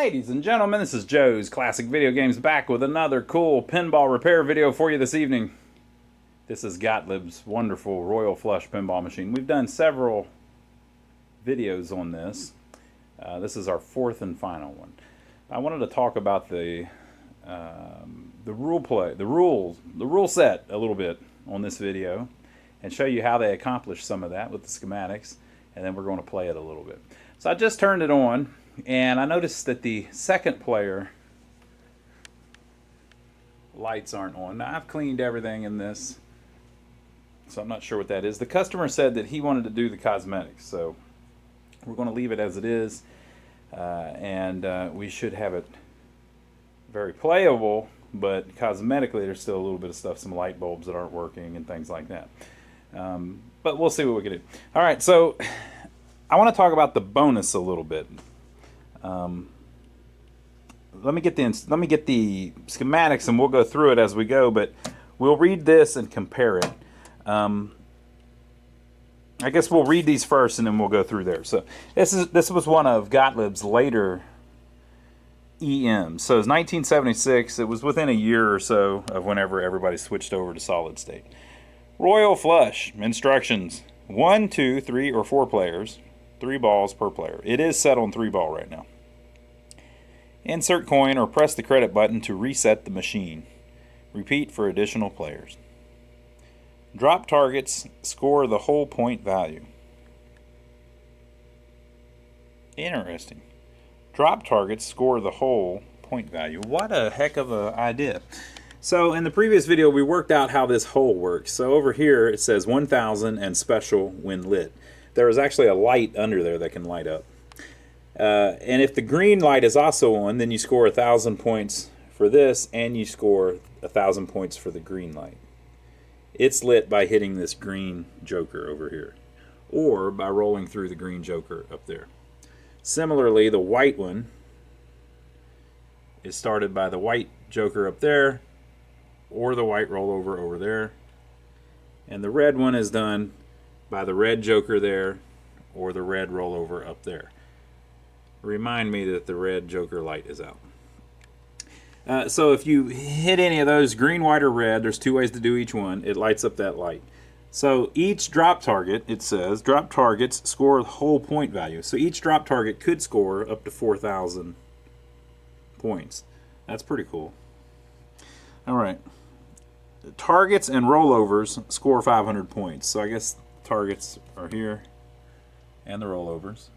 Ladies and gentlemen, this is Joe's Classic Video Games back with another cool pinball repair video for you this evening. This is Gottlieb's wonderful Royal Flush pinball machine. We've done several videos on this. This is our fourth and final one. I wanted to talk about the rule set a little bit on this video and show you how they accomplish some of that with the schematics, and then we're going to play it a little bit. So I just turned it on, and I noticed that the second player lights aren't on. Now, I've cleaned everything in this, so I'm not sure what that is. The customer said that he wanted to do the cosmetics, so we're going to leave it as it is, and we should have it very playable, but cosmetically there's still a little bit of stuff, some light bulbs that aren't working and things like that. But we'll see what we can do. All right, so I want to talk about the bonus a little bit. Let me get the schematics and we'll go through it as we go, but we'll read this and compare it. I guess we'll read these first and then we'll go through there. So this was one of Gottlieb's later EMs. So it was 1976. It was within a year or so of whenever everybody switched over to solid state. Royal Flush instructions: 1, 2, 3, or 4 players. 3 balls per player. It is set on 3 ball right now. Insert coin or press the credit button to reset the machine. Repeat for additional players. Drop targets score the whole point value. Interesting. Drop targets score the whole point value. What a heck of an idea. So in the previous video we worked out how this hole works. So over here it says 1000 and special when lit. There is actually a light under there that can light up. And if the green light is also on, then you score 1,000 points for this, and you score 1,000 points for the green light. It's lit by hitting this green joker over here, or by rolling through the green joker up there. Similarly, the white one is started by the white joker up there, or the white rollover over there. And the red one is done by the red joker there, or the red rollover up there. Remind me that the red joker light is out. So if you hit any of those, green, white, or red, there's 2 ways to do each one. It lights up that light. So each drop target, it says, drop targets score the whole point value. So each drop target could score up to 4,000 points. That's pretty cool. All right. Targets and rollovers score 500 points. So I guess targets are here and the rollovers.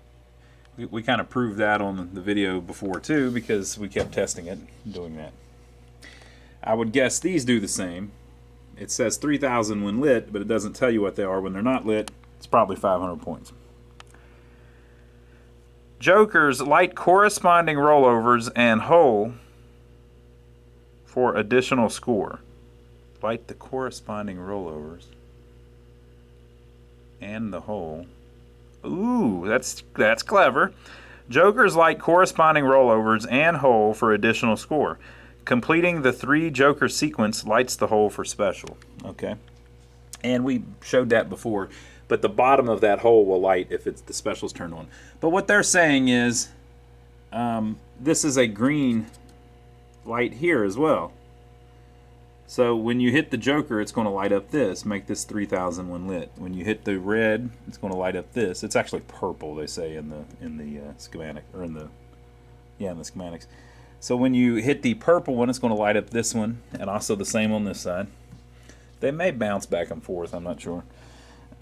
We kind of proved that on the video before too, because we kept testing it and doing that. I would guess these do the same. It says 3,000 when lit, but it doesn't tell you what they are when they're not lit. It's probably 500 points. Jokers light corresponding rollovers and hole for additional score. Light the corresponding rollovers and the hole. Ooh, that's clever. Jokers light corresponding rollovers and hole for additional score. Completing the 3 joker sequence lights the hole for special. Okay. And we showed that before, but the bottom of that hole will light if the special's turned on. But what they're saying is this is a green light here as well. So when you hit the joker, it's going to light up this, make this 3,000 when lit. When you hit the red, it's going to light up this. It's actually purple, they say in the schematic, or in the schematics. So when you hit the purple one, it's going to light up this one, and also the same on this side. They may bounce back and forth, I'm not sure.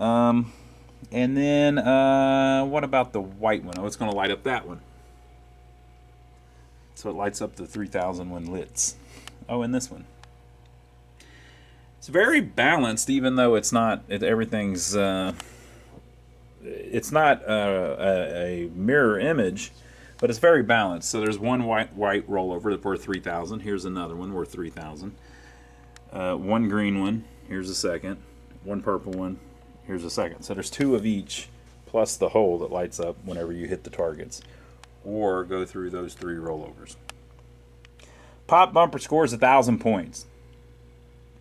And then what about the white one? Oh, it's going to light up that one. So it lights up the 3,000 when lits. Oh, and this one. It's very balanced, even though it's not. Everything's. It's not a mirror image, but it's very balanced. So there's one white rollover that's worth 3,000. Here's another one worth 3,000. One green one. Here's a second. One purple one. Here's a second. So there's 2 of each, plus the hole that lights up whenever you hit the targets, or go through those 3 rollovers. Pop bumper scores 1,000 points.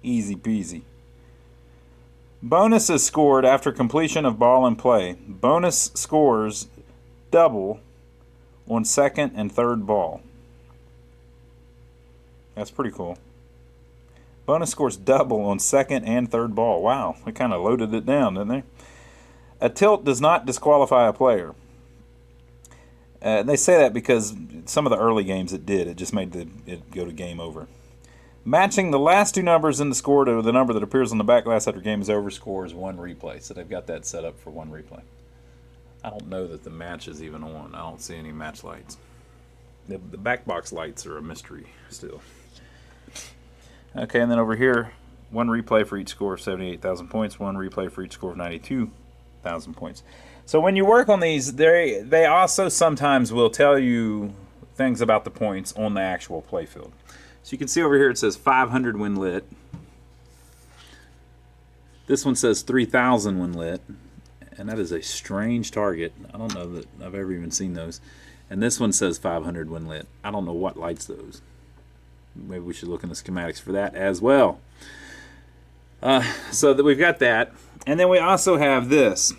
Easy peasy. Bonuses scored after completion of ball and play. Bonus scores double on second and third ball. That's pretty cool. Bonus scores double on second and third ball. Wow, they kind of loaded it down, didn't they? A tilt does not disqualify a player. They say that because some of the early games it did. It just made it go to game over. Matching the last two numbers in the score to the number that appears on the back glass after game is over scores one replay. So they've got that set up for one replay. I don't know that the match is even on. I don't see any match lights. The back box lights are a mystery still. Okay, and then over here, one replay for each score of 78,000 points, one replay for each score of 92,000 points. So when you work on these, they also sometimes will tell you things about the points on the actual play field. So you can see over here it says 500 when lit. This one says 3,000 when lit. And that is a strange target. I don't know that I've ever even seen those. And this one says 500 when lit. I don't know what lights those. Maybe we should look in the schematics for that as well. So that we've got that. And then we also have this.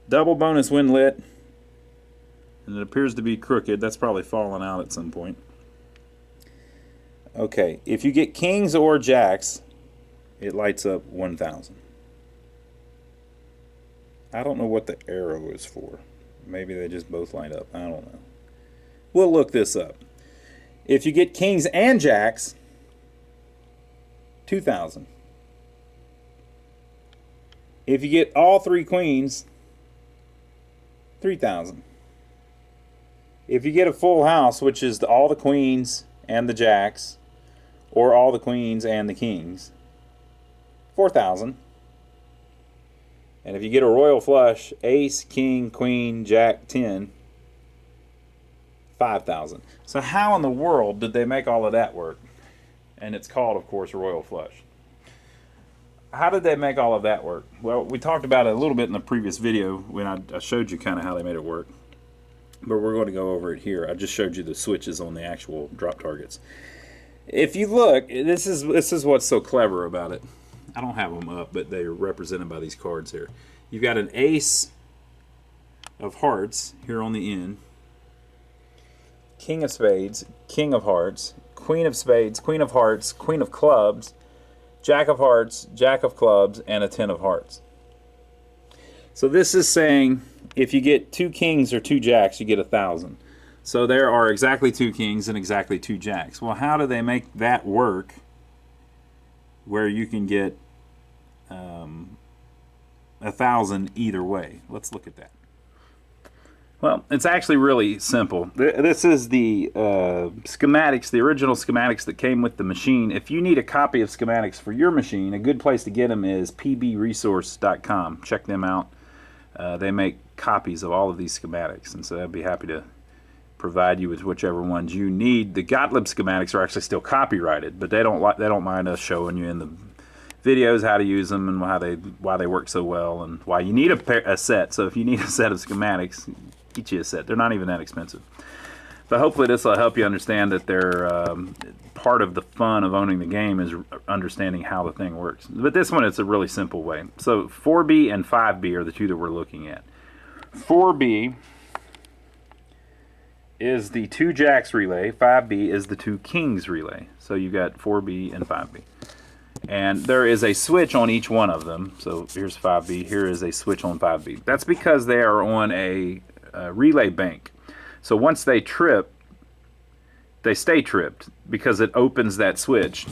Double bonus when lit. And it appears to be crooked. That's probably fallen out at some point. Okay, if you get kings or jacks, it lights up 1,000. I don't know what the arrow is for. Maybe they just both light up. I don't know. We'll look this up. If you get kings and jacks, 2,000. If you get all three queens, 3,000. If you get a full house, which is all the queens and the jacks, or all the queens and the kings, 4,000. And if you get a royal flush, ace, king, queen, jack, 10, 5,000. So how in the world did they make all of that work? And it's called, of course, royal flush. How did they make all of that work? Well, we talked about it a little bit in the previous video when I showed you kind of how they made it work. But we're going to go over it here. I just showed you the switches on the actual drop targets. If you look, this is what's so clever about it. I don't have them up, but they're represented by these cards here. You've got an ace of hearts here on the end, king of spades, king of hearts, queen of spades, queen of hearts, queen of clubs, jack of hearts, jack of clubs, and a 10 of hearts. So this is saying if you get two kings or two jacks, you get 1,000. So there are exactly two kings and exactly two jacks. Well, how do they make that work where you can get 1,000 either way? Let's look at that. Well, it's actually really simple. This is the schematics, the original schematics that came with the machine. If you need a copy of schematics for your machine, a good place to get them is pbresource.com. Check them out. They make copies of all of these schematics, and so I'd be happy to provide you with whichever ones you need. The Gottlieb schematics are actually still copyrighted, but they don't mind us showing you in the videos how to use them and why they work so well and why you need a set. So if you need a set of schematics, get you a set. They're not even that expensive. But hopefully this will help you understand that they're part of the fun of owning the game is understanding how the thing works. But this one, it's a really simple way. So 4B and 5B are the two that we're looking at. 4B is the two jacks relay. 5B is the two kings relay. So you've got 4B and 5B. And there is a switch on each one of them. So here's 5B. Here is a switch on 5B. That's because they are on a relay bank. So once they trip, they stay tripped because it opens that switch.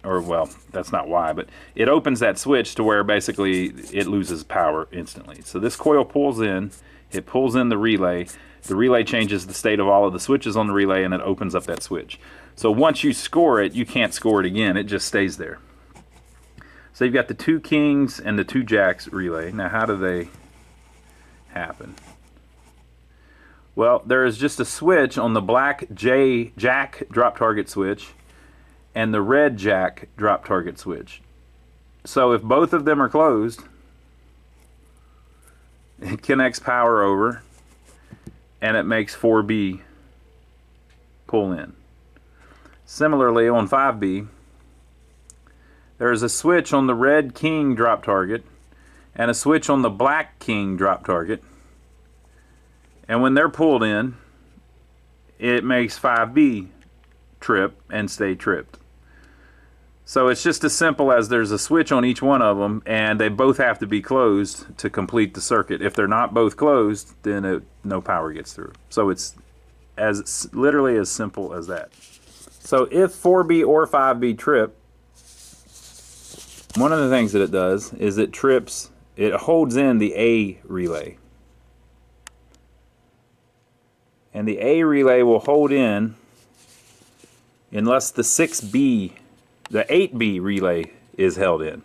Or, well, that's not why, but it opens that switch to where basically it loses power instantly. So this coil pulls in, it pulls in the relay changes the state of all of the switches on the relay, and it opens up that switch. So once you score it, you can't score it again. It just stays there. So you've got the two kings and the two jacks relay. Now, how do they happen? Well, there is just a switch on the black jack drop target switch and the red jack drop target switch. So if both of them are closed, it connects power over and it makes 4B pull in. Similarly, on 5B, there is a switch on the red king drop target and a switch on the black king drop target. And when they're pulled in, it makes 5B trip and stay tripped. So it's just as simple as there's a switch on each one of them, and they both have to be closed to complete the circuit. If they're not both closed, then no power gets through. So it's literally as simple as that. So if 4B or 5B trip, one of the things that it does is it holds in the A relay. And the A relay will hold in unless the 8B relay is held in.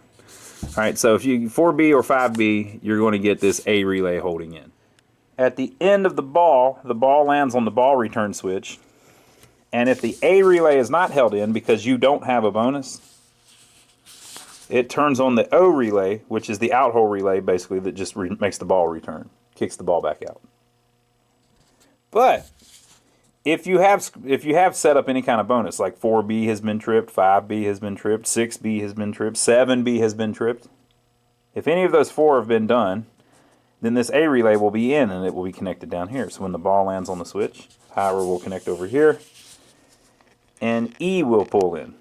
Alright, so if you 4B or 5B, you're going to get this A relay holding in. At the end of the ball lands on the ball return switch. And if the A relay is not held in because you don't have a bonus, it turns on the O relay, which is the out hole relay basically that just makes the ball return, kicks the ball back out. But if you have set up any kind of bonus, like 4B has been tripped, 5B has been tripped, 6B has been tripped, 7B has been tripped, if any of those 4 have been done, then this A relay will be in and it will be connected down here. So when the ball lands on the switch, power will connect over here and E will pull in.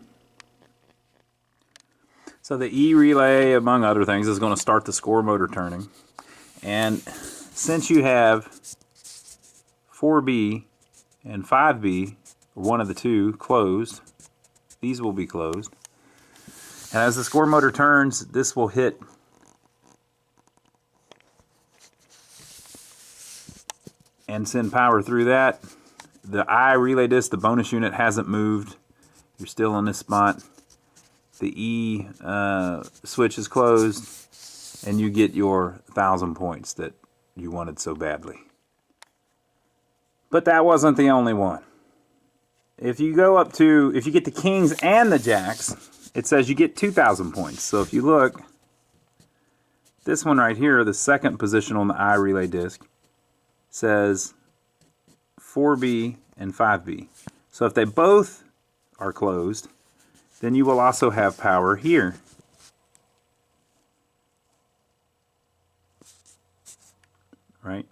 So the E relay, among other things, is going to start the score motor turning. And since you have 4B and 5B, one of the two, closed, these will be closed. And as the score motor turns, this will hit and send power through that. The I relay disc, the bonus unit, hasn't moved. You're still in this spot. The E switch is closed, and you get your 1,000 points that you wanted so badly. But that wasn't the only one. If you get the kings and the jacks, it says you get 2,000 points. So if you look, this one right here, the second position on the I relay disc, says 4B and 5B. So if they both are closed, then you will also have power here. Right?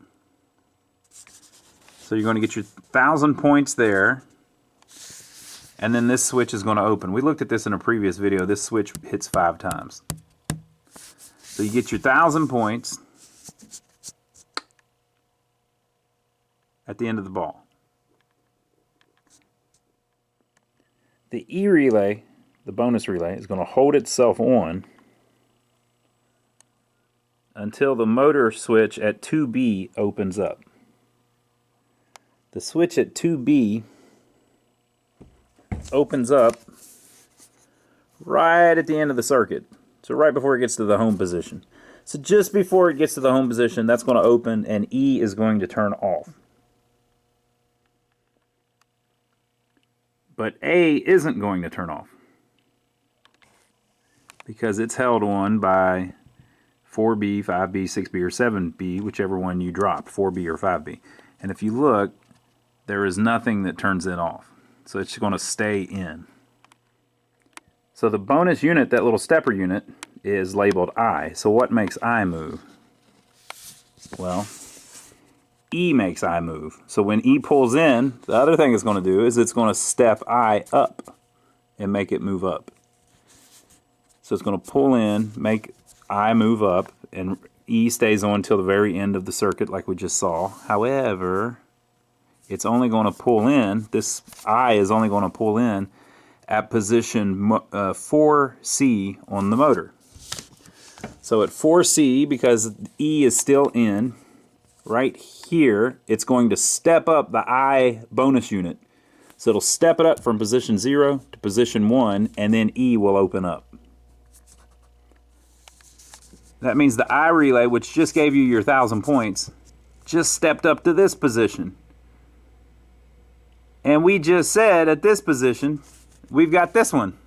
So you're going to get your 1,000 points there, and then this switch is going to open. We looked at this in a previous video. This switch hits 5 times. So you get your 1,000 points at the end of the ball. The E relay, the bonus relay, is going to hold itself on until the motor switch at 2B opens up. The switch at 2B opens up right at the end of the circuit. So right before it gets to the home position. So just before it gets to the home position, that's going to open and E is going to turn off. But A isn't going to turn off because it's held on by 4B, 5B, 6B, or 7B, whichever one you dropped, 4B or 5B. And if you look, there is nothing that turns it off. So it's going to stay in. So the bonus unit, that little stepper unit, is labeled I. So what makes I move? Well, E makes I move. So when E pulls in, the other thing it's going to do is it's going to step I up and make it move up. So it's going to pull in, make I move up, and E stays on until the very end of the circuit like we just saw. However, it's only going to pull in, this I is only going to pull in at position 4C on the motor. So at 4C, because E is still in, right here, it's going to step up the I bonus unit. So it'll step it up from position 0 to position 1, and then E will open up. That means the I relay, which just gave you your 1,000 points, just stepped up to this position. And we just said at this position, we've got this one,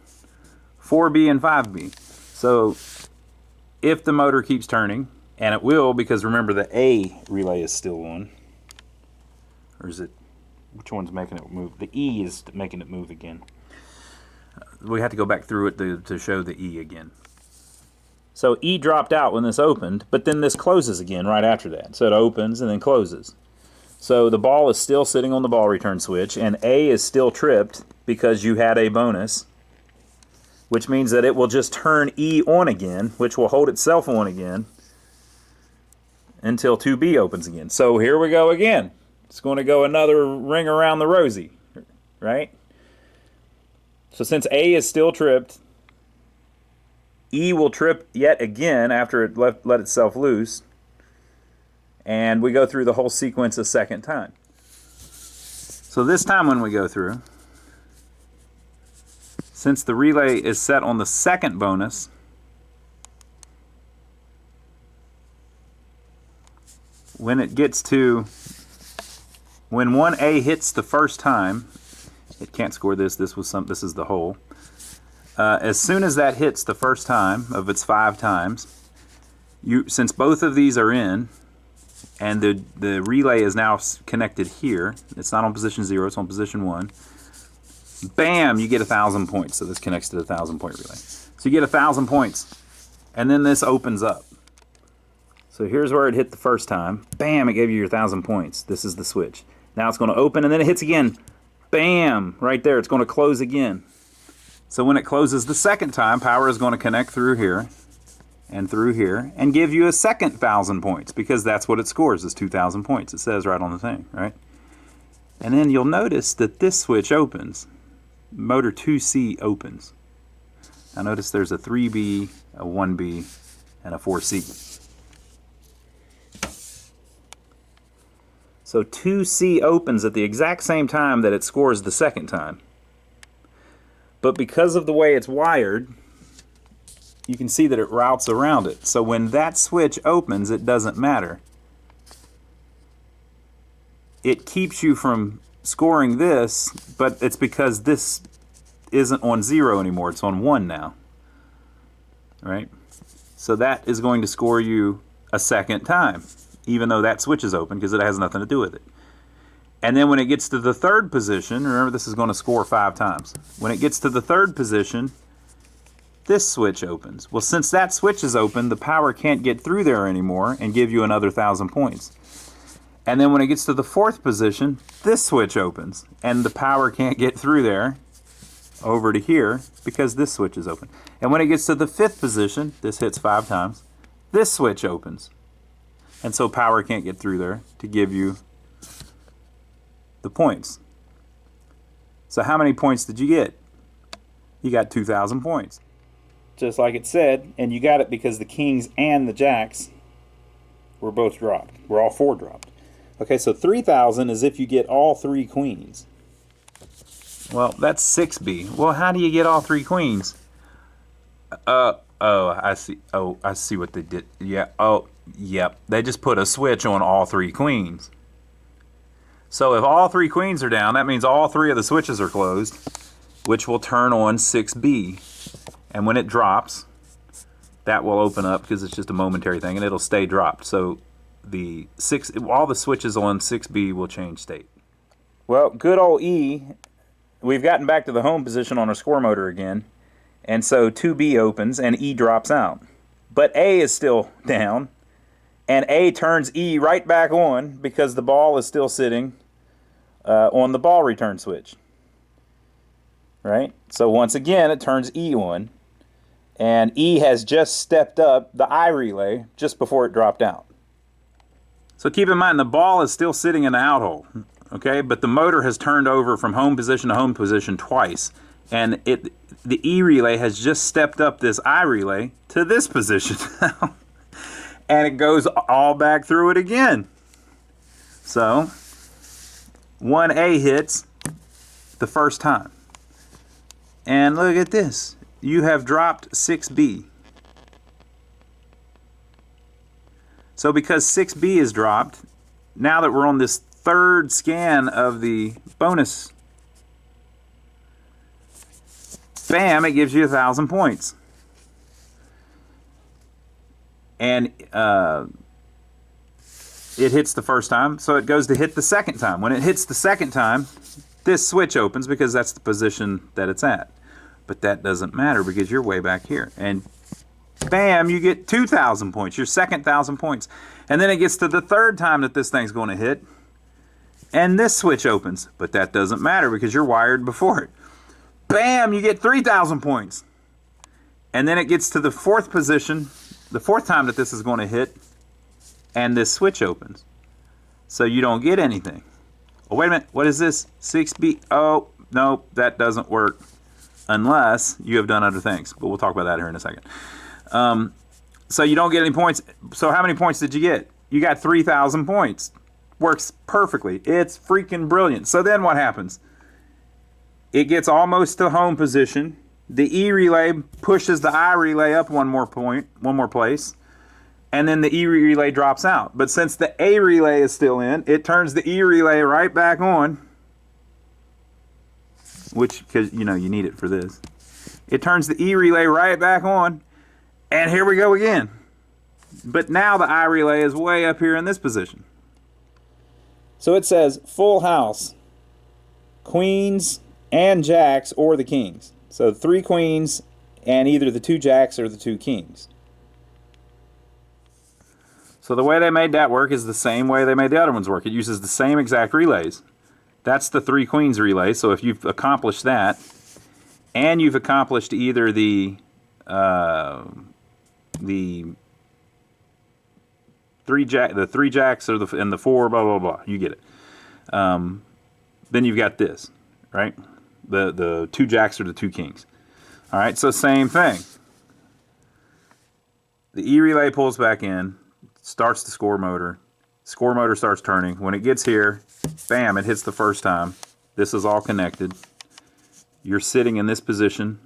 4B and 5B. So if the motor keeps turning, and it will, because remember the A relay is still on. Or is it, which one's making it move? The E is making it move again. We have to go back through it to show the E again. So E dropped out when this opened, but then this closes again right after that. So it opens and then closes. So the ball is still sitting on the ball return switch, and A is still tripped because you had a bonus, which means that it will just turn E on again, which will hold itself on again until 2B opens again. So here we go again. It's going to go another ring around the rosy, right? So since A is still tripped, E will trip yet again after it let itself loose, and we go through the whole sequence a second time. So this time when we go through, since the relay is set on the second bonus, when 1A hits the first time, it can't score this. This is the hole. As soon as that hits the first time of its 5 times, since both of these are in, and the relay is now connected here, it's not on position 0, it's on position 1. Bam! You get 1,000 points. So this connects to the 1,000-point relay. So you get 1,000 points, and then this opens up. So here's where it hit the first time. Bam! It gave you your 1,000 points. This is the switch. Now it's going to open, and then it hits again. Bam! Right there. It's going to close again. So when it closes the second time, power is going to connect through here and give you a second 1,000 points, because that's what it scores, is 2,000 points. It says right on the thing, right? And then you'll notice that this switch opens. Motor 2C opens. Now notice there's a 3B, a 1B, and a 4C. So 2C opens at the exact same time that it scores the second time. But because of the way it's wired, you can see that it routes around it. So when that switch opens, it doesn't matter. It keeps you from scoring this, but it's because this isn't on 0 anymore. It's on 1 now. Right? So that is going to score you a second time, even though that switch is open, because it has nothing to do with it. And then when it gets to the third position, remember this is going to score 5 times. When it gets to the third position, this switch opens. Well, since that switch is open, the power can't get through there anymore and give you another 1,000 points. And then when it gets to the fourth position, this switch opens, and the power can't get through there over to here because this switch is open. And when it gets to the fifth position, this hits 5 times, this switch opens. And so power can't get through there to give you the points. So how many points did you get? You got 2,000 points. Just like it said, and you got it because the kings and the jacks were both dropped. Were all 4 dropped. Okay, so 3,000 is if you get all 3 queens. Well, that's 6B. Well, how do you get all 3 queens? Oh, I see. Oh, I see what they did. Yeah. Oh, yep. They just put a switch on all 3 queens. So if all 3 queens are down, that means all 3 of the switches are closed, which will turn on 6B. And when it drops, that will open up because it's just a momentary thing, and it'll stay dropped. So all the switches on 6B will change state. Well, good old E, we've gotten back to the home position on our score motor again, and so 2B opens and E drops out. But A is still down, and A turns E right back on because the ball is still sitting on the ball return switch. Right? So once again, it turns E on, and E has just stepped up the I relay just before it dropped out. So keep in mind, the ball is still sitting in the out hole, okay? But the motor has turned over from home position to home position twice, and the E relay has just stepped up this I relay to this position now, and it goes all back through it again. So 1A hits the first time. And look at this. You have dropped 6B. So because 6B is dropped, now that we're on this third scan of the bonus, bam, it gives you 1,000 points. And it hits the first time, so it goes to hit the second time. When it hits the second time, this switch opens because that's the position that it's at. But that doesn't matter because you're way back here. And bam, you get 2,000 points, your second 1,000 points. And then it gets to the third time that this thing's going to hit. and this switch opens. But that doesn't matter because you're wired before it. Bam, you get 3,000 points. And then it gets to the fourth position, the fourth time that this is going to hit, and this switch opens. So you don't get anything. Oh, wait a minute, what is this? 6B, oh, no, that doesn't work. Unless you have done other things. But we'll talk about that here in a second. So you don't get any points. So how many points did you get? You got 3,000 points. Works perfectly. It's freaking brilliant. So then what happens? It gets almost to home position. The E relay pushes the I relay up one more place. And then the E relay drops out. But since the A relay is still in, it turns the E relay right back on. Which, because, you know, you need it for this. It turns the E relay right back on. And here we go again. But now the I relay is way up here in this position. So it says full house, queens and jacks or the kings. So 3 queens and either the 2 jacks or the 2 kings. So the way they made that work is the same way they made the other ones work. It uses the same exact relays. That's the 3 queens relay. So if you've accomplished that, and you've accomplished either the 3 jacks or and the 4 blah blah blah, you get it. Then you've got this, right? The 2 jacks or the 2 kings. All right, so same thing. The E relay pulls back in, starts the score motor. Score motor starts turning. When it gets here, bam, it hits the first time. This is all connected. You're sitting in this position.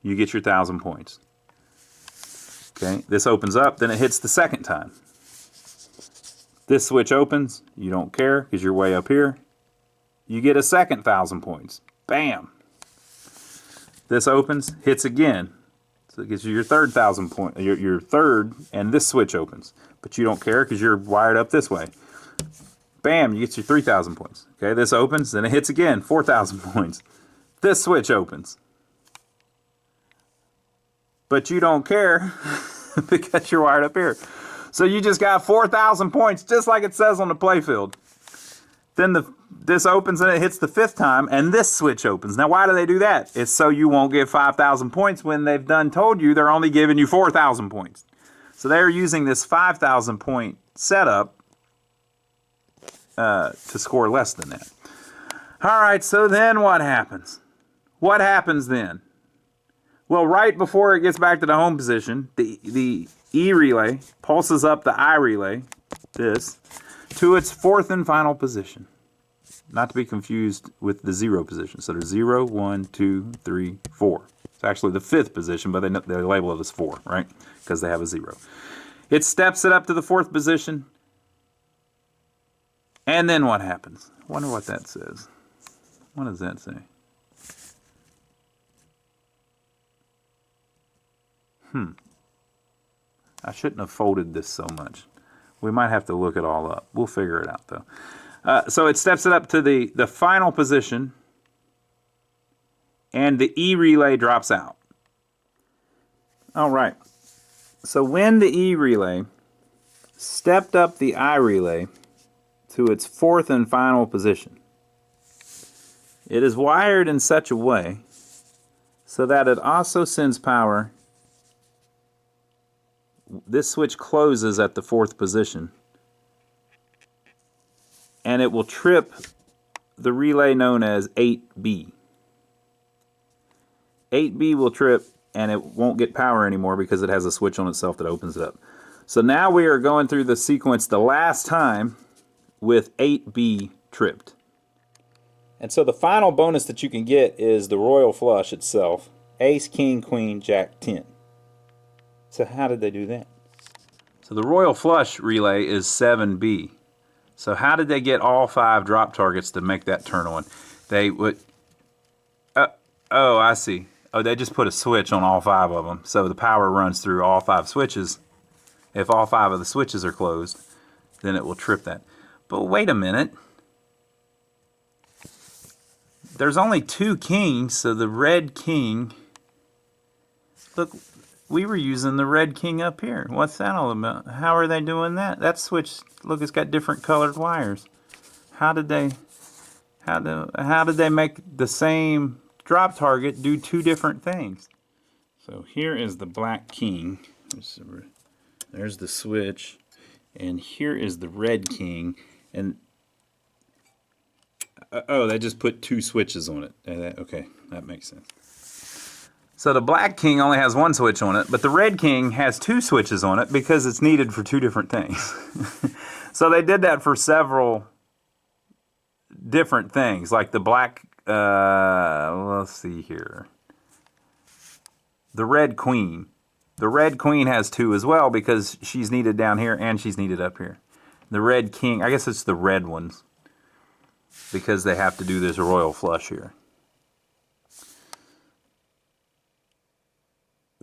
You get your 1,000 points. Okay, this opens up, then it hits the second time. This switch opens, you don't care because you're way up here. You get a second 1,000 points. Bam. This opens, hits again. So it gives you your third 1,000 points, your third, and this switch opens. But you don't care because you're wired up this way. Bam, you get your 3,000 points. Okay, this opens, then it hits again, 4,000 points. This switch opens. But you don't care because you're wired up here. So you just got 4,000 points, just like it says on the playfield. Then this opens and it hits the 5th time, and this switch opens. Now, why do they do that? It's so you won't get 5,000 points when they've told you they're only giving you 4,000 points. So they're using this 5,000 point setup to score less than that. All right, so then what happens? What happens then? Well, right before it gets back to the home position, the E relay pulses up the I relay, this, to its 4th and final position. Not to be confused with the 0 position. So there's 0, 1, 2, 3, 4. It's actually the 5th position, but they label it as 4, right? Because they have a 0. It steps it up to the 4th position. And then what happens? I wonder what that says. What does that say? I shouldn't have folded this so much. We might have to look it all up. We'll figure it out, though. So it steps it up to the final position, and the E relay drops out. All right. So when the E relay stepped up the I relay to its 4th and final position, it is wired in such a way so that it also sends power. This switch closes at the 4th position, and it will trip the relay known as 8B. 8B will trip, and it won't get power anymore because it has a switch on itself that opens it up. So now we are going through the sequence the last time with 8B tripped. And so the final bonus that you can get is the royal flush itself. Ace, king, queen, jack, 10. So how did they do that? So the royal flush relay is 7B. So how did they get all 5 drop targets to make that turn on? They would... oh, I see. Oh, they just put a switch on all 5 of them. So the power runs through all 5 switches. If all 5 of the switches are closed, then it will trip that. But wait a minute. There's only 2 kings, so the red king... Look... We were using the red king up here. What's that all about? How are they doing that? That switch, look, it's got different colored wires. how did they make the same drop target do two different things? So here is the black king. There's the switch, and here is the red king, and oh, they just put two switches on it. Okay, that makes sense. So the black king only has one switch on it, but the red king has two switches on it because it's needed for two different things. So they did that for several different things, like the black, let's see here. The red queen. The red queen has two as well because she's needed down here and she's needed up here. The red king, I guess it's the red ones because they have to do this royal flush here.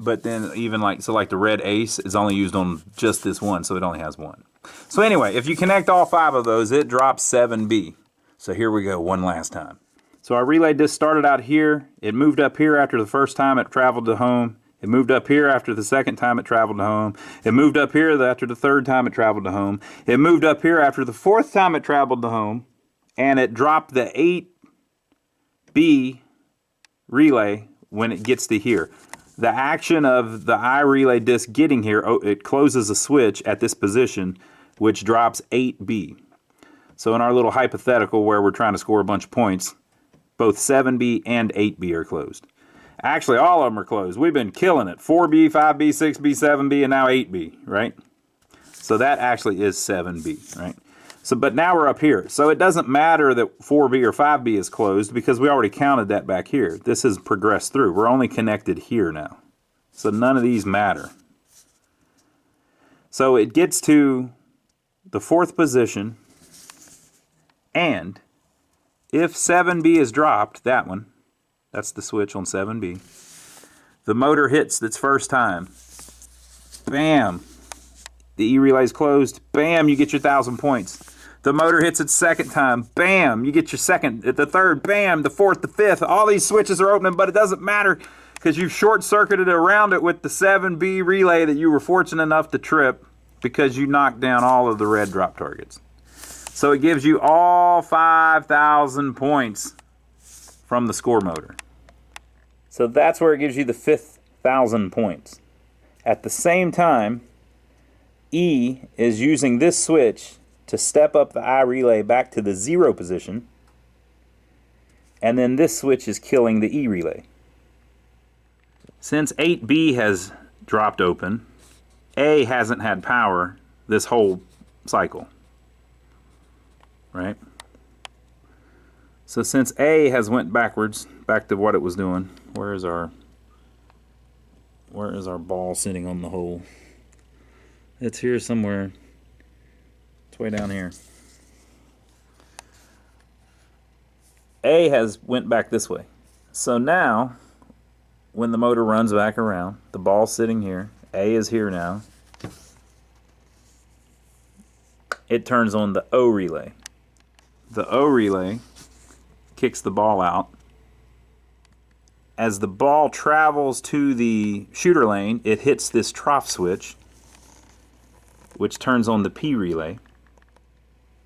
But then even like the red ace is only used on just this one, so it only has one. So anyway, if you connect all five of those, it drops 7B. So here we go one last time. So our relay disc started out here. It moved up here after the first time it traveled to home. It moved up here after the second time it traveled to home. It moved up here after the third time it traveled to home. It moved up here after the fourth time it traveled to home. And it dropped the 8B relay when it gets to here. The action of the I relay disc getting here, it closes a switch at this position, which drops 8B. So in our little hypothetical where we're trying to score a bunch of points, both 7B and 8B are closed. Actually, all of them are closed. We've been killing it. 4B, 5B, 6B, 7B, and now 8B, right? So that actually is 7B, right? So, but now we're up here. So it doesn't matter that 4B or 5B is closed because we already counted that back here. This has progressed through. We're only connected here now. So none of these matter. So it gets to the fourth position, and if 7B is dropped, that one, that's the switch on 7B, the motor hits its first time. Bam! The E-relay is closed. Bam! You get your 1,000 points. The motor hits its second time. Bam! You get your second. The third. Bam! The fourth. The fifth. All these switches are opening, but it doesn't matter because you've short-circuited around it with the 7B relay that you were fortunate enough to trip because you knocked down all of the red drop targets. So it gives you all 5,000 points from the score motor. So that's where it gives you the 5,000 points. At the same time, E is using this switch to step up the I relay back to the 0 position, and then this switch is killing the E relay. Since 8B has dropped open, A hasn't had power this whole cycle, right? So since A has went backwards, back to what it was doing, where is our ball sitting on the hole? It's here somewhere. It's way down here. A has went back this way. So now, when the motor runs back around, the ball's sitting here. A is here now. It turns on the O relay. The O relay kicks the ball out. As the ball travels to the shooter lane, it hits this trough switch, which turns on the P relay.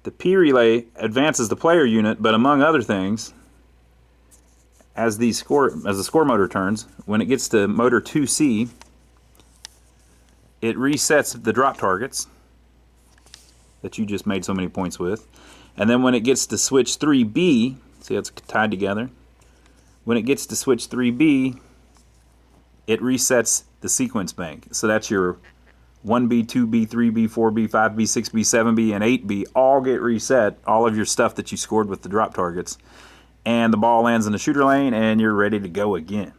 The P relay advances the player unit, but among other things, as the score motor turns, when it gets to motor 2C, it resets the drop targets that you just made so many points with. And then when it gets to switch 3B, see how it's tied together? When it gets to switch 3B, it resets the sequence bank. So that's your 1B, 2B, 3B, 4B, 5B, 6B, 7B, and 8B all get reset, all of your stuff that you scored with the drop targets. And the ball lands in the shooter lane and you're ready to go again.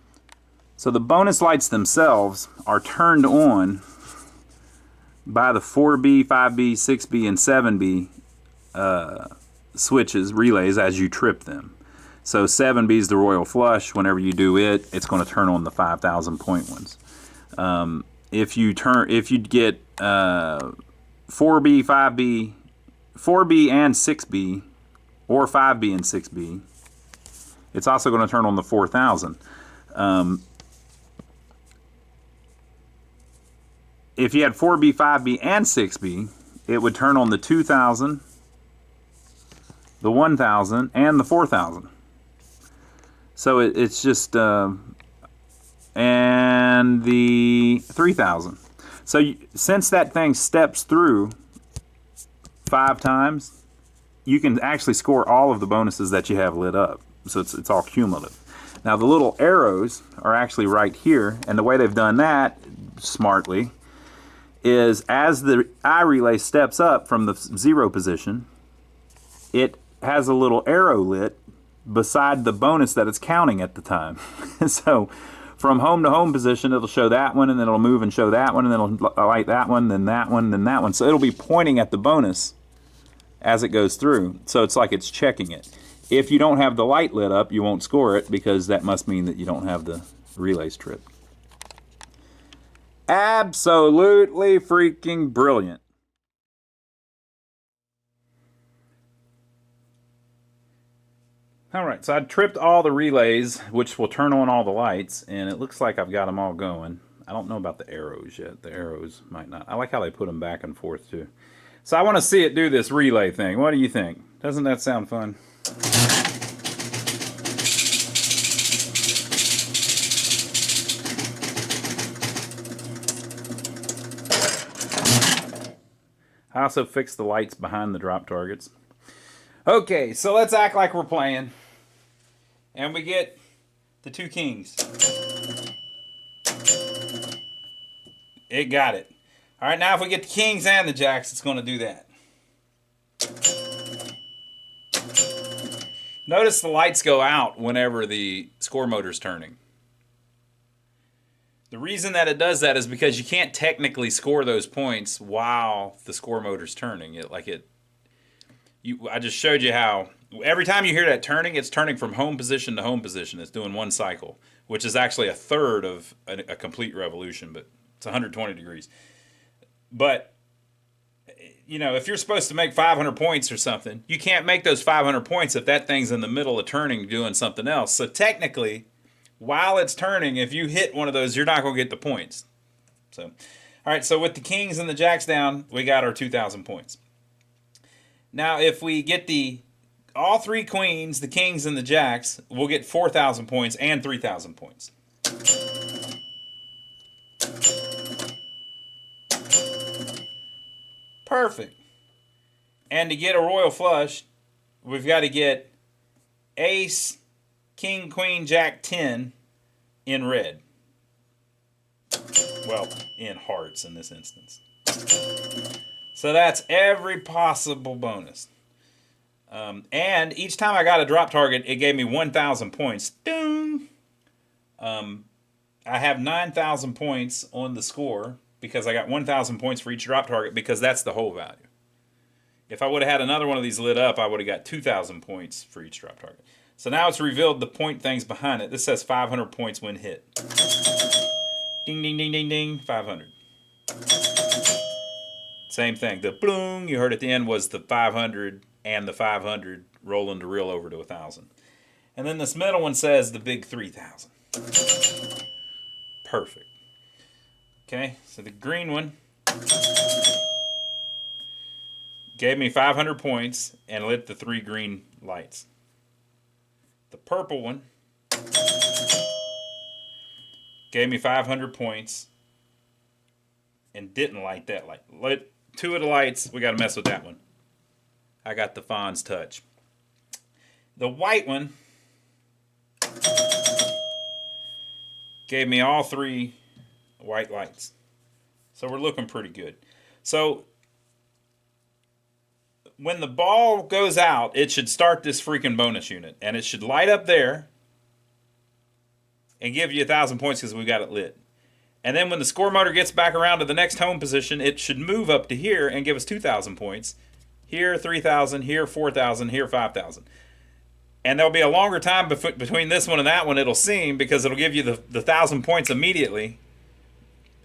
So the bonus lights themselves are turned on by the 4B, 5B, 6B, and 7B switches, relays, as you trip them. So 7B is the royal flush. Whenever you do it, it's going to turn on the 5,000 point ones. If you get 4B, 5B, 4B and 6B, or 5B and 6B, it's also going to turn on the 4,000. If you had 4B, 5B, and 6B, it would turn on the 2,000, the 1,000, and the 4,000. So it's just, and the 3,000. So since that thing steps through 5 times, you can actually score all of the bonuses that you have lit up. So it's all cumulative. Now the little arrows are actually right here, and the way they've done that smartly is as the I relay steps up from the 0 position, it has a little arrow lit beside the bonus that it's counting at the time. So from home to home position, it'll show that one, and then it'll move and show that one, and then it'll light that one, then that one, then that one. So it'll be pointing at the bonus as it goes through. So it's like it's checking it. If you don't have the light lit up, you won't score it, because that must mean that you don't have the relay strip. Absolutely freaking brilliant. All right, so I tripped all the relays, which will turn on all the lights, and it looks like I've got them all going. I don't know about the arrows yet. The arrows might not. I like how they put them back and forth, too. So I want to see it do this relay thing. What do you think? Doesn't that sound fun? I also fixed the lights behind the drop targets. Okay, so let's act like we're playing. And we get the 2 kings. It got it. All right, now if we get the kings and the jacks, it's going to do that. Notice the lights go out whenever the score motor's turning. The reason that it does that is because you can't technically score those points while the score motor's turning. I just showed you how every time you hear that turning, it's turning from home position to home position. It's doing one cycle, which is actually a third of a complete revolution, but it's 120 degrees. But, you know, if you're supposed to make 500 points or something, you can't make those 500 points if that thing's in the middle of turning doing something else. So technically, while it's turning, if you hit one of those, you're not going to get the points. So, all right, so with the kings and the jacks down, we got our 2,000 points. Now, if we get all 3 queens, the kings, and the jacks, we'll get 4,000 points and 3,000 points. Perfect. And to get a royal flush, we've got to get ace, king, queen, jack, 10 in red. Well, in hearts in this instance. So that's every possible bonus. And each time I got a drop target, it gave me 1,000 points. Ding! I have 9,000 points on the score because I got 1,000 points for each drop target, because that's the whole value. If I would have had another one of these lit up, I would have got 2,000 points for each drop target. So now it's revealed the point things behind it. This says 500 points when hit. Ding, ding, ding, ding, ding, 500. Same thing. The bloom you heard at the end was the 500 and the 500 rolling to reel over to 1,000. And then this middle one says the big 3,000. Perfect. Okay, so the green one gave me 500 points and lit the 3 green lights. The purple one gave me 500 points and didn't light that light. Lit 2 of the lights. We got to mess with that one. I got the Fawn's touch. The white one gave me all 3 white lights. So we're looking pretty good. So when the ball goes out, it should start this freaking bonus unit. And it should light up there and give you 1,000 points because we got it lit. And then when the score motor gets back around to the next home position, it should move up to here and give us 2,000 points. Here, 3,000. Here, 4,000. Here, 5,000. And there'll be a longer time between this one and that one, it'll seem, because it'll give you the 1,000 points immediately.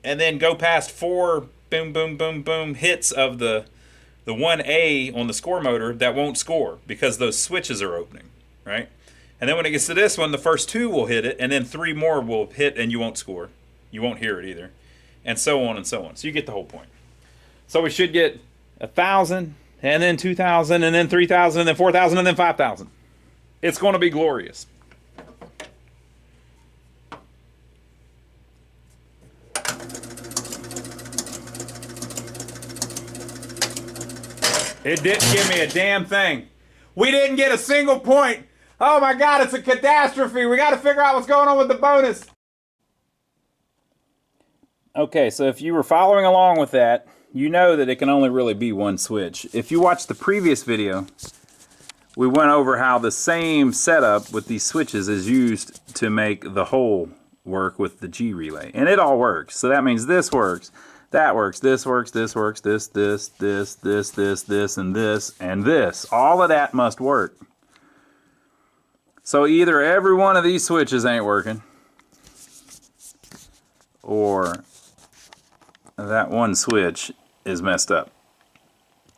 And then go past 4 boom, boom, boom, boom hits of the 1A on the score motor that won't score because those switches are opening, right? And then when it gets to this one, the first 2 will hit it, and then 3 more will hit and you won't score. You won't hear it either. And so on and so on. So you get the whole point. So we should get 1,000, and then 2,000, and then 3,000, and then 4,000, and then 5,000. It's going to be glorious. It didn't give me a damn thing. We didn't get a single point. Oh my God, it's a catastrophe. We got to figure out what's going on with the bonus. Okay, so if you were following along with that, you know that it can only really be one switch. If you watched the previous video, we went over how the same setup with these switches is used to make the whole work with the G relay. And it all works. So that means this works, that works, this works, this works, this, and this, and this. All of that must work. So either every one of these switches ain't working, or that one switch is messed up.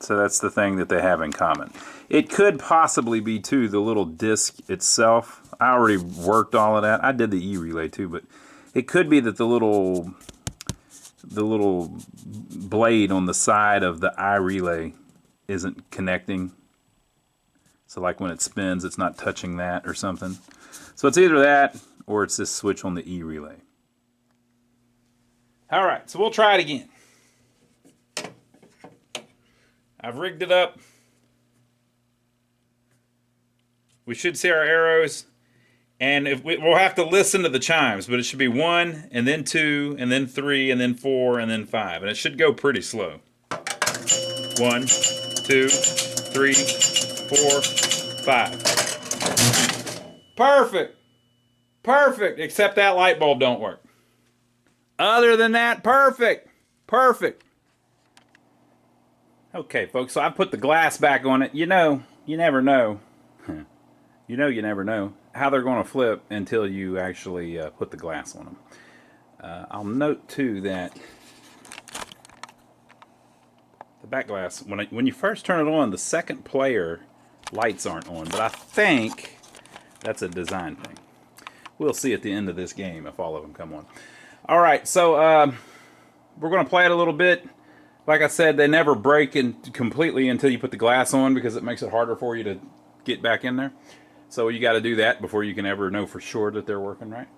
So that's the thing that they have in common. It could possibly be too the little disc itself. I already worked all of that. I did the E relay too, but it could be that the little blade on the side of the I relay isn't connecting. So like when it spins, it's not touching that or something. So it's either that or it's this switch on the E relay. All right, so we'll try it again. I've rigged it up. We should see our arrows, and we'll have to listen to the chimes, but it should be 1, and then 2, and then 3, and then 4, and then 5, and it should go pretty slow. 1, 2, 3, 4, 5. Perfect. Perfect, except that light bulb don't work. Other than that, perfect. Perfect. Okay, folks, so I put the glass back on it. You know, you never know. You never know how they're going to flip until you actually put the glass on them. I'll note, too, that the back glass, when you first turn it on, the second player lights aren't on. But I think that's a design thing. We'll see at the end of this game if all of them come on. All right, so we're going to play it a little bit. Like I said, they never break completely until you put the glass on because it makes it harder for you to get back in there. So you got to do that before you can ever know for sure that they're working right.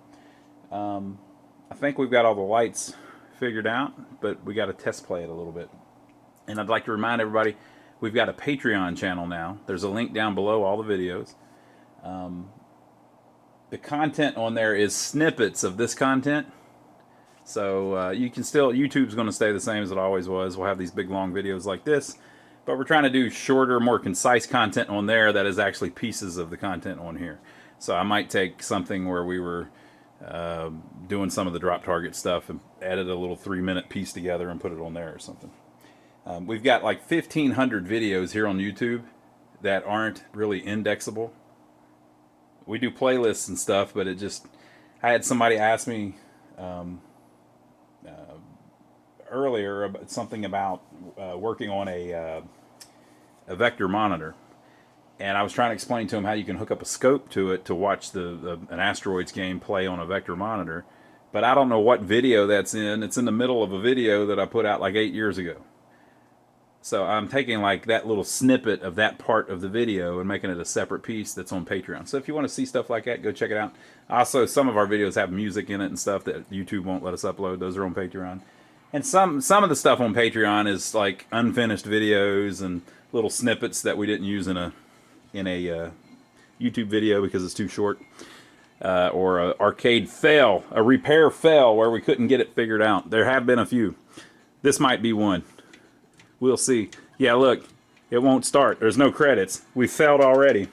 I think we've got all the lights figured out, but we got to test play it a little bit. And I'd like to remind everybody, we've got a Patreon channel now. There's a link down below all the videos. The content on there is snippets of this content. So you can still, YouTube's going to stay the same as it always was. We'll have these big long videos like this, but we're trying to do shorter, more concise content on there that is actually pieces of the content on here. So I might take something where we were doing some of the drop target stuff and edit a little 3-minute piece together and put it on there or something. We've got like 1,500 videos here on YouTube that aren't really indexable. We do playlists and stuff, but I had somebody ask me earlier about something about working on a vector monitor, and I was trying to explain to him how you can hook up a scope to it to watch an Asteroids game play on a vector monitor, but I don't know what video that's in. It's in the middle of a video that I put out like 8 years ago. So I'm taking like that little snippet of that part of the video and making it a separate piece that's on Patreon. So if you want to see stuff like that, go check it out. Also, some of our videos have music in it and stuff that YouTube won't let us upload. Those are on Patreon. And some of the stuff on Patreon is like unfinished videos and little snippets that we didn't use in a YouTube video because it's too short. Or an arcade fail, a repair fail where we couldn't get it figured out. There have been a few. This might be one. We'll see. Yeah, look, it won't start. There's no credits. We failed already.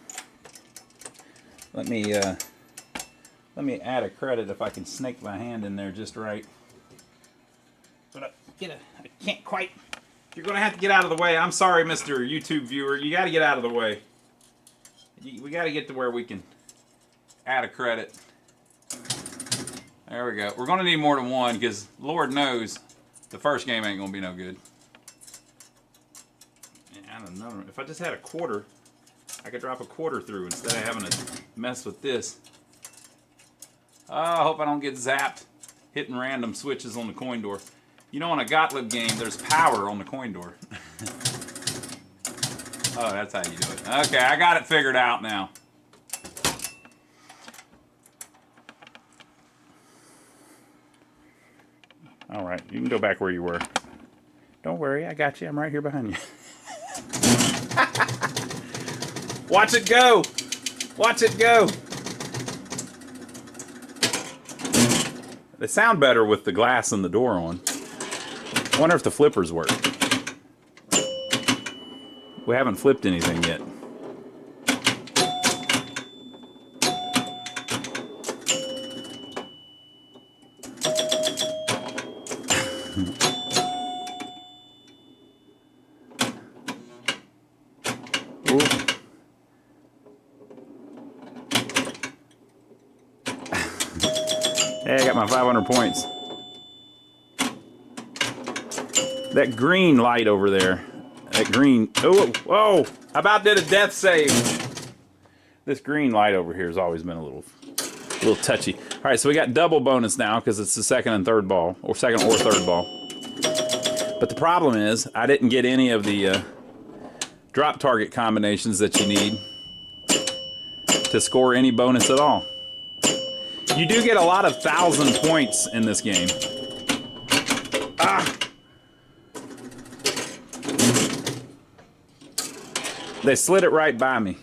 Let me add a credit if I can snake my hand in there just right. But I can't quite. You're going to have to get out of the way. I'm sorry, Mr. YouTube viewer. You got to get out of the way. We got to get to where we can add a credit. There we go. We're going to need more than one because Lord knows the first game ain't going to be no good. I don't know. If I just had a quarter, I could drop a quarter through instead of having to mess with this. Oh, I hope I don't get zapped hitting random switches on the coin door. You know, on a Gottlieb game, there's power on the coin door. Oh, that's how you do it. Okay, I got it figured out now. All right, you can go back where you were. Don't worry, I got you. I'm right here behind you. Watch it go! Watch it go! They sound better with the glass and the door on. I wonder if the flippers work. We haven't flipped anything yet. Hey, I got my 500 points. That green light over there. That green... Oh, whoa! I about did a death save. This green light over here has always been a little touchy. All right, so we got double bonus now because it's the second and third ball. Or second or third ball. But the problem is, I didn't get any of the drop target combinations that you need to score any bonus at all. You do get a lot of 1,000 points in this game. Ah! They slid it right by me.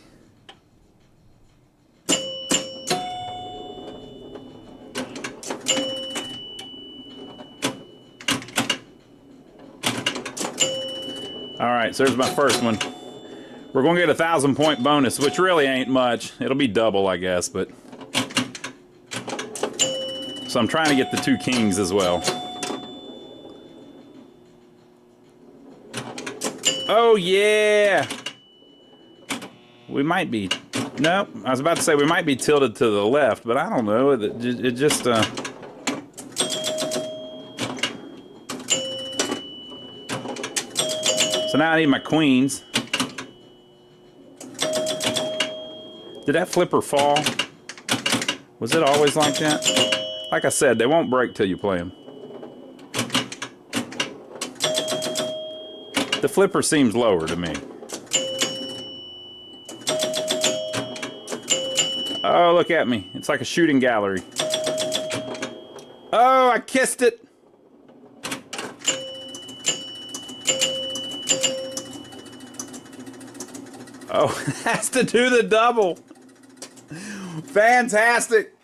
Alright, so there's my first one. We're going to get a 1,000 point bonus, which really ain't much. It'll be double, I guess, but... So I'm trying to get the 2 kings as well. Oh, yeah! We might be... No, I was about to say we might be tilted to the left, but I don't know. It just... So now I need my queens. Did that flipper fall? Was it always like that? Like I said, they won't break till you play them. The flipper seems lower to me. Oh, look at me. It's like a shooting gallery. Oh, I kissed it. Oh, it has to do the double. Fantastic.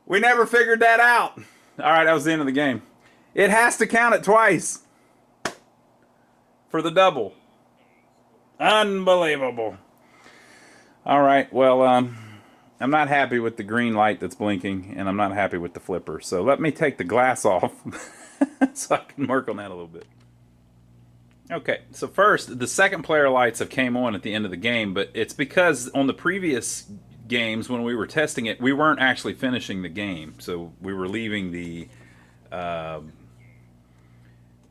We never figured that out. All right, that was the end of the game. It has to count it twice for the double. Unbelievable. All right, well, I'm not happy with the green light that's blinking, and I'm not happy with the flipper. So let me take the glass off so I can work on that a little bit. Okay, so first, the second player lights have came on at the end of the game, but it's because on the previous games when we were testing it, we weren't actually finishing the game. So we were leaving the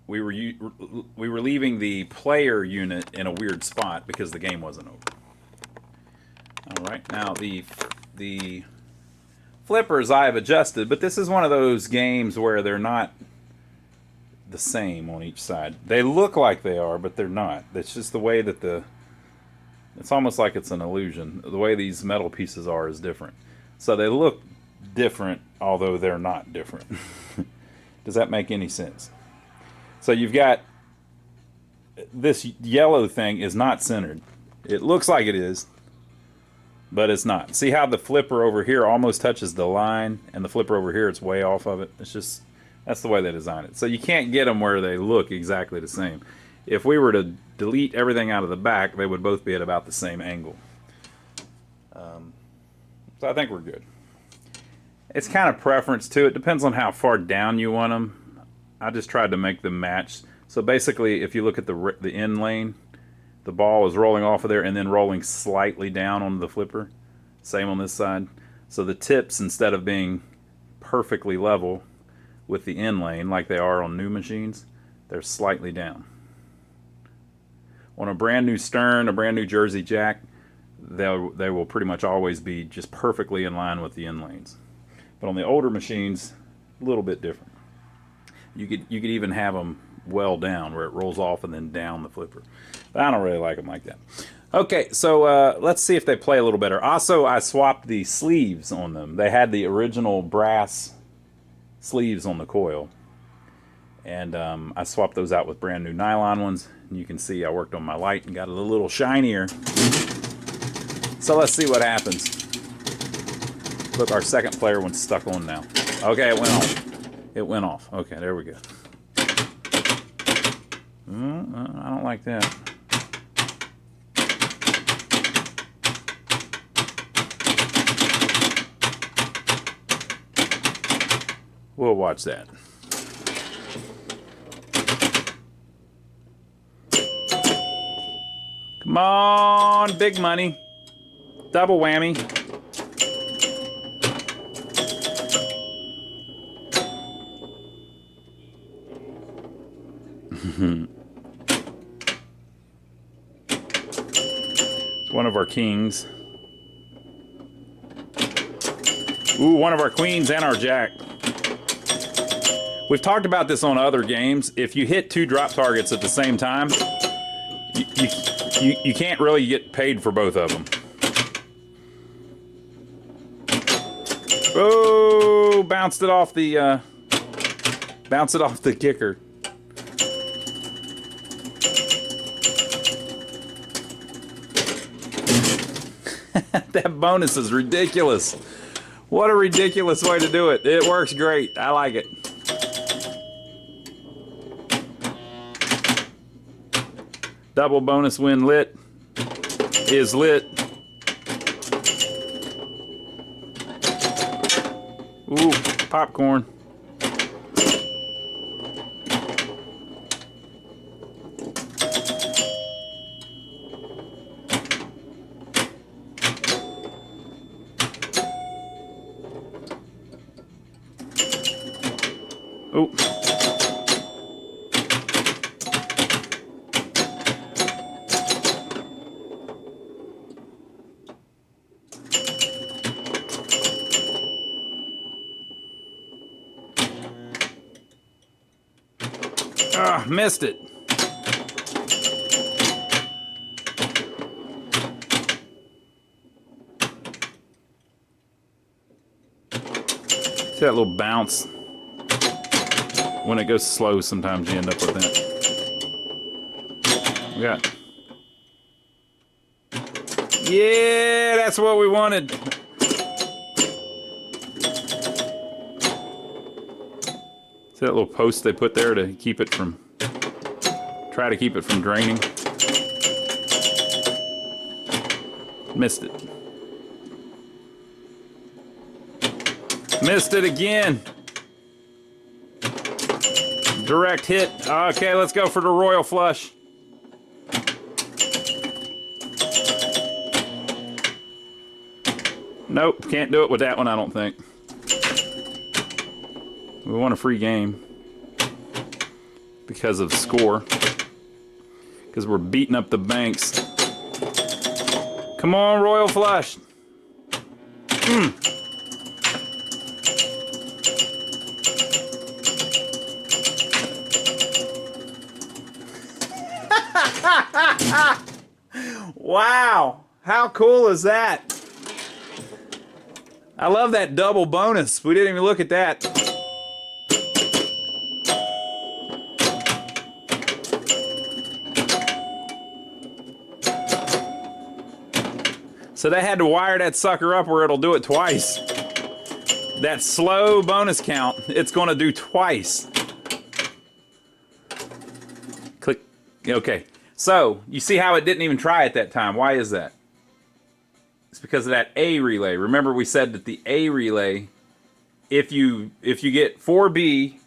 we were leaving the player unit in a weird spot because the game wasn't over. All right, now the flippers I have adjusted, but this is one of those games where they're not the same on each side. They look like they are, but they're not. It's just the way that it's almost like it's an illusion. The way these metal pieces are is different. So they look different, although they're not different. Does that make any sense? So you've got this yellow thing is not centered. It looks like it is, but it's not. See how the flipper over here almost touches the line, and the flipper over here, it's way off of it? It's just, that's the way they design it. So you can't get them where they look exactly the same. If we were to delete everything out of the back, they would both be at about the same angle. So I think we're good. It's kind of preference too. It depends on how far down you want them. I just tried to make them match. So basically, if you look at the end lane, the ball is rolling off of there and then rolling slightly down on the flipper. Same on this side. So the tips, instead of being perfectly level with the end lane like they are on new machines, they're slightly down. On a brand new stern, a brand new Jersey jack, they will pretty much always be just perfectly in line with the end lanes. But on the older machines, a little bit different. You could even have them well down where it rolls off and then down the flipper. But I don't really like them like that. Okay, so let's see if they play a little better. Also, I swapped the sleeves on them. They had the original brass sleeves on the coil. And I swapped those out with brand new nylon ones. And you can see I worked on my light and got it a little shinier. So let's see what happens. Look, our second player one's stuck on now. Okay, it went off. It went off. Okay, there we go. I don't like that. We'll watch that. Come on, big money. Double whammy. It's one of our kings. Ooh, one of our queens and our jack. We've talked about this on other games. If you hit 2 drop targets at the same time, you can't really get paid for both of them. Oh, bounced it off the kicker. That bonus is ridiculous. What a ridiculous way to do it. It works great. I like it. Double bonus win lit is lit. Ooh, popcorn. Ooh. Ah, missed it. See that little bounce? When it goes slow, sometimes you end up with that. We got. Yeah, that's what we wanted. See that little post they put there to keep it from, try to keep it from draining? Missed it. Missed it again. Direct hit. Okay, let's go for the royal flush. Nope, can't do it with that one, I don't think. We want a free game because of score. Because we're beating up the banks. Come on, royal flush. Wow, how cool is that? I love that double bonus. We didn't even look at that. So they had to wire that sucker up where it'll do it twice. That slow bonus count, it's going to do twice. Click. Okay. So, you see how it didn't even try at that time. Why is that? It's because of that A relay. Remember we said that the A relay, if you get 4B,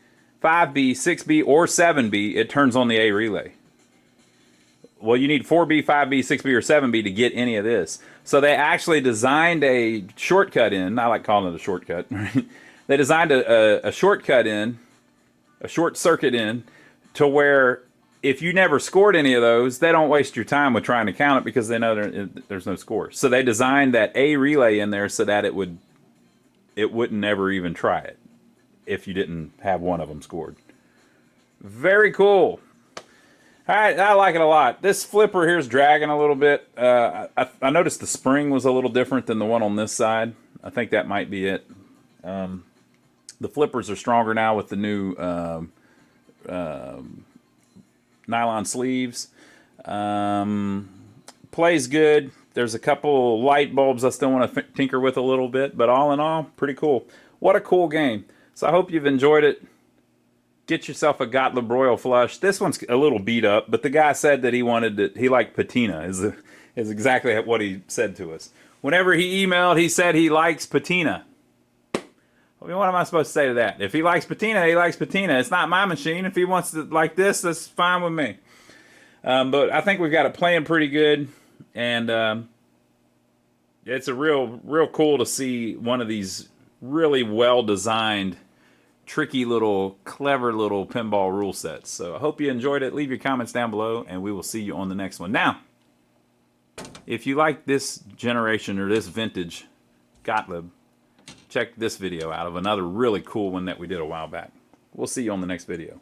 5B, 6B, or 7B, it turns on the A relay. Well, you need 4B, 5B, 6B, or 7B to get any of this. So they actually designed a shortcut in. I like calling it a shortcut. They designed a shortcut in, a short circuit in, to where if you never scored any of those, they don't waste your time with trying to count it because they know there's no score. So they designed that A relay in there so that it wouldn't never even try it if you didn't have one of them scored. Very cool. I like it a lot. This flipper here is dragging a little bit. I noticed the spring was a little different than the one on this side. I think that might be it. The flippers are stronger now with the new nylon sleeves. Plays good. There's a couple light bulbs I still want to tinker with a little bit, but all in all, pretty cool. What a cool game. So I hope you've enjoyed it. Get yourself a Gottlieb Royal Flush. This one's a little beat up, but the guy said that he liked patina, is exactly what he said to us. Whenever he emailed, he said he likes patina. I mean, what am I supposed to say to that? If he likes patina, he likes patina. It's not my machine. If he wants to like this, that's fine with me. But I think we've got it playing pretty good, and it's a real cool to see one of these really well-designed, tricky little, clever little pinball rule sets. So I hope you enjoyed it. Leave your comments down below, and we will see you on the next one. Now, if you like this generation or this vintage Gottlieb, check this video out of another really cool one that we did a while back. We'll see you on the next video.